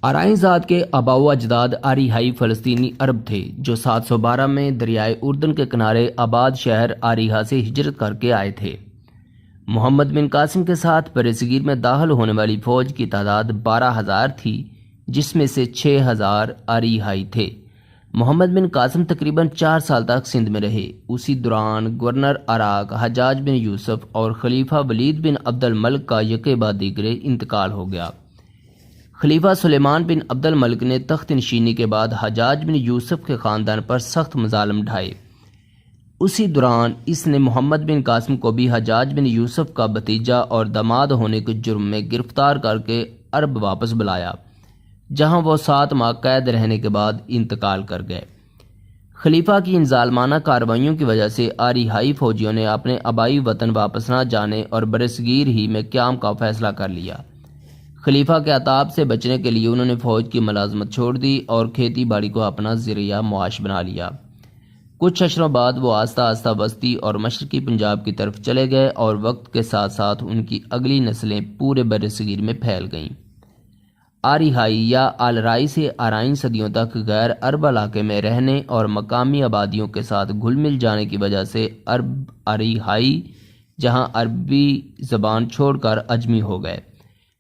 آرائیں ذات کے آباء و اجداد آریہائی فلسطینی عرب تھے جو 712 میں دریائے اردن کے کنارے آباد شہر آریہا سے ہجرت کر کے آئے تھے۔ محمد بن قاسم کے ساتھ برصغیر میں داخل ہونے والی فوج کی تعداد 12,000 تھی، جس میں سے 6,000 آریہائی تھے۔ محمد بن قاسم تقریباً 4 سال تک سندھ میں رہے۔ اسی دوران گورنر عراق حجاج بن یوسف اور خلیفہ ولید بن عبد الملک کا یکے بعد دیگرے انتقال ہو گیا۔ خلیفہ سلیمان بن عبد الملک نے تخت نشینی کے بعد حجاج بن یوسف کے خاندان پر سخت مظالم ڈھائے۔ اسی دوران اس نے محمد بن قاسم کو بھی حجاج بن یوسف کا بھتیجا اور داماد ہونے کے جرم میں گرفتار کر کے عرب واپس بلایا، جہاں وہ 7 ماہ قید رہنے کے بعد انتقال کر گئے۔ خلیفہ کی ان ظالمانہ کارروائیوں کی وجہ سے آریہائی فوجیوں نے اپنے آبائی وطن واپس نہ جانے اور برصغیر ہی میں قیام کا فیصلہ کر لیا۔ خلیفہ کے عتاب سے بچنے کے لیے انہوں نے فوج کی ملازمت چھوڑ دی اور کھیتی باڑی کو اپنا ذریعہ معاش بنا لیا۔ کچھ اشروں بعد وہ آہستہ آہستہ وسطی اور مشرقی پنجاب کی طرف چلے گئے اور وقت کے ساتھ ساتھ ان کی اگلی نسلیں پورے برصغیر میں پھیل گئیں۔ آریہائی یا آلرائی سے آرائیں صدیوں تک غیر عرب علاقے میں رہنے اور مقامی آبادیوں کے ساتھ گھل مل جانے کی وجہ سے آریہائی جہاں عربی زبان چھوڑ کر اجمی ہو گئے،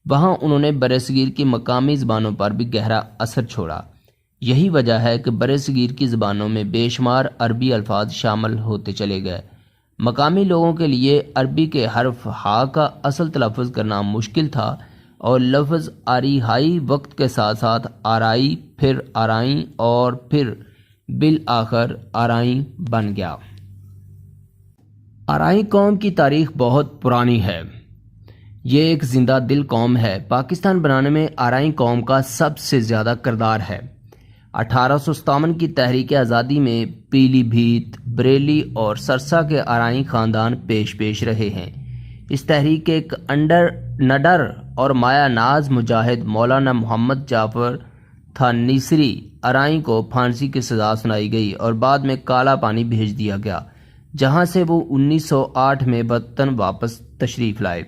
وہاں انہوں نے برصغیر کی مقامی زبانوں پر بھی گہرا اثر چھوڑا۔ یہی وجہ ہے کہ برصغیر کی زبانوں میں بے شمار عربی الفاظ شامل ہوتے چلے گئے۔ مقامی لوگوں کے لیے عربی کے حرف ہا کا اصل تلفظ کرنا مشکل تھا اور لفظ آریہائی وقت کے ساتھ ساتھ آرائی، پھر آرائیں اور پھر بالآخر آرائیں بن گیا۔ آرائیں قوم کی تاریخ بہت پرانی ہے۔ یہ ایک زندہ دل قوم ہے۔ پاکستان بنانے میں آرائیں قوم کا سب سے زیادہ کردار ہے۔ 1857 کی تحریک آزادی میں پیلی بھیت، بریلی اور سرسا کے آرائیں خاندان پیش رہے ہیں۔ اس تحریک کے ایک نڈر اور مایہ ناز مجاہد مولانا محمد جعفر تھانیسری آرائیں کو پھانسی کی سزا سنائی گئی اور بعد میں کالا پانی بھیج دیا گیا، جہاں سے وہ 1908 میں وطن واپس تشریف لائے۔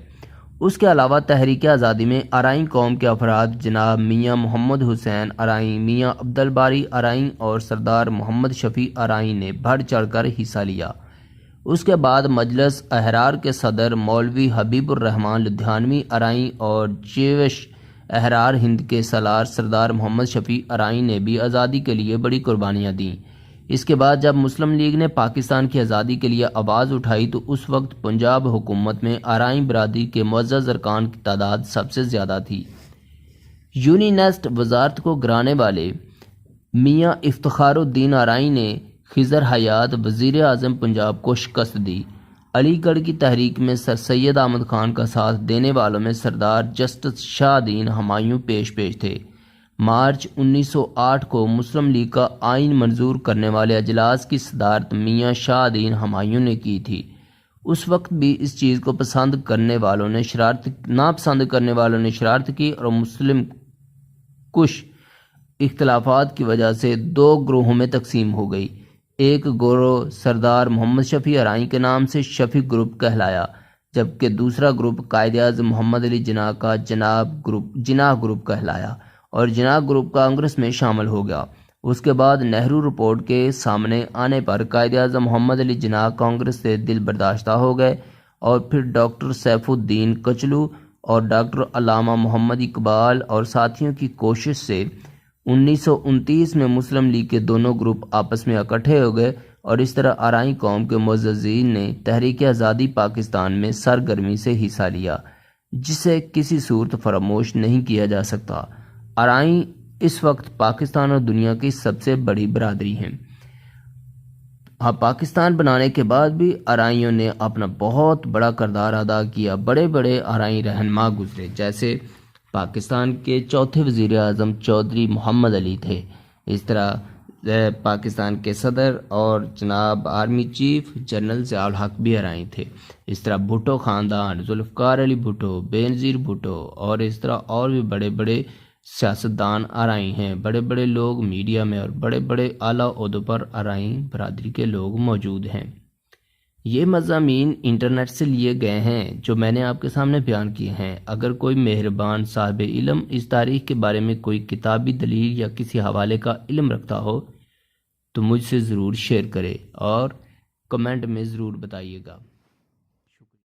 اس کے علاوہ تحریک آزادی میں آرائیں قوم کے افراد جناب میاں محمد حسین آرائیں، میاں عبدالباری آرائیں اور سردار محمد شفیع آرائیں نے بڑھ چڑھ کر حصہ لیا۔ اس کے بعد مجلس احرار کے صدر مولوی حبیب الرحمن لدھیانوی آرائیں اور جیوش احرار ہند کے سالار سردار محمد شفیع آرائیں نے بھی آزادی کے لیے بڑی قربانیاں دیں۔ اس کے بعد جب مسلم لیگ نے پاکستان کی آزادی کے لیے آواز اٹھائی تو اس وقت پنجاب حکومت میں آرائیں برادری کے معزز ارکان کی تعداد سب سے زیادہ تھی۔ یونینسٹ وزارت کو گرانے والے میاں افتخار الدین آرائیں نے خضر حیات وزیر اعظم پنجاب کو شکست دی۔ علی گڑھ کی تحریک میں سر سید احمد خان کا ساتھ دینے والوں میں سردار جسٹس شاہ دین ہمایوں پیش تھے۔ مارچ 1908 کو مسلم لیگ کا آئین منظور کرنے والے اجلاس کی صدارت میاں شاہ دین ہمایوں نے کی تھی۔ اس وقت بھی اس چیز کو ناپسند کرنے والوں نے شرارت کی اور مسلم کش اختلافات کی وجہ سے 2 گروہوں میں تقسیم ہو گئی۔ ایک گروہ سردار محمد شفیع آرائیں کے نام سے شفیع گروپ کہلایا، جبکہ دوسرا گروپ قائد اعظم محمد علی جناح کا جناح گروپ کہلایا اور جناح گروپ کانگریس میں شامل ہو گیا۔ اس کے بعد نہرو رپورٹ کے سامنے آنے پر قائد اعظم محمد علی جناح کانگریس سے دل برداشتہ ہو گئے اور پھر ڈاکٹر سیف الدین کچلو اور ڈاکٹر علامہ محمد اقبال اور ساتھیوں کی کوشش سے 1929 میں مسلم لیگ کے دونوں گروپ آپس میں اکٹھے ہو گئے اور اس طرح آرائیں قوم کے معززین نے تحریک آزادی پاکستان میں سرگرمی سے حصہ لیا، جسے کسی صورت فراموش نہیں کیا جا سکتا۔ آرائیں اس وقت پاکستان اور دنیا کی سب سے بڑی برادری ہیں۔ پاکستان بنانے کے بعد بھی آرائیوں نے اپنا بہت بڑا کردار ادا کیا۔ بڑے بڑے آرائیں رہنما گزرے، جیسے پاکستان کے چوتھے وزیر اعظم چودھری محمد علی تھے۔ اس طرح پاکستان کے صدر اور جناب آرمی چیف جنرل ضیاء الحق بھی آرائیں تھے۔ اس طرح بھٹو خاندان، ذوالفقار علی بھٹو، بینظیر بھٹو اور اس طرح اور بھی بڑے بڑے سیاستدان آرائیں ہیں۔ بڑے بڑے لوگ میڈیا میں اور بڑے بڑے اعلیٰ عہدوں پر آرائیں برادری کے لوگ موجود ہیں۔ یہ مضامین انٹرنیٹ سے لیے گئے ہیں جو میں نے آپ کے سامنے بیان کیے ہیں۔ اگر کوئی مہربان صاحب علم اس تاریخ کے بارے میں کوئی کتابی دلیل یا کسی حوالے کا علم رکھتا ہو تو مجھ سے ضرور شیئر کرے اور کمنٹ میں ضرور بتائیے گا۔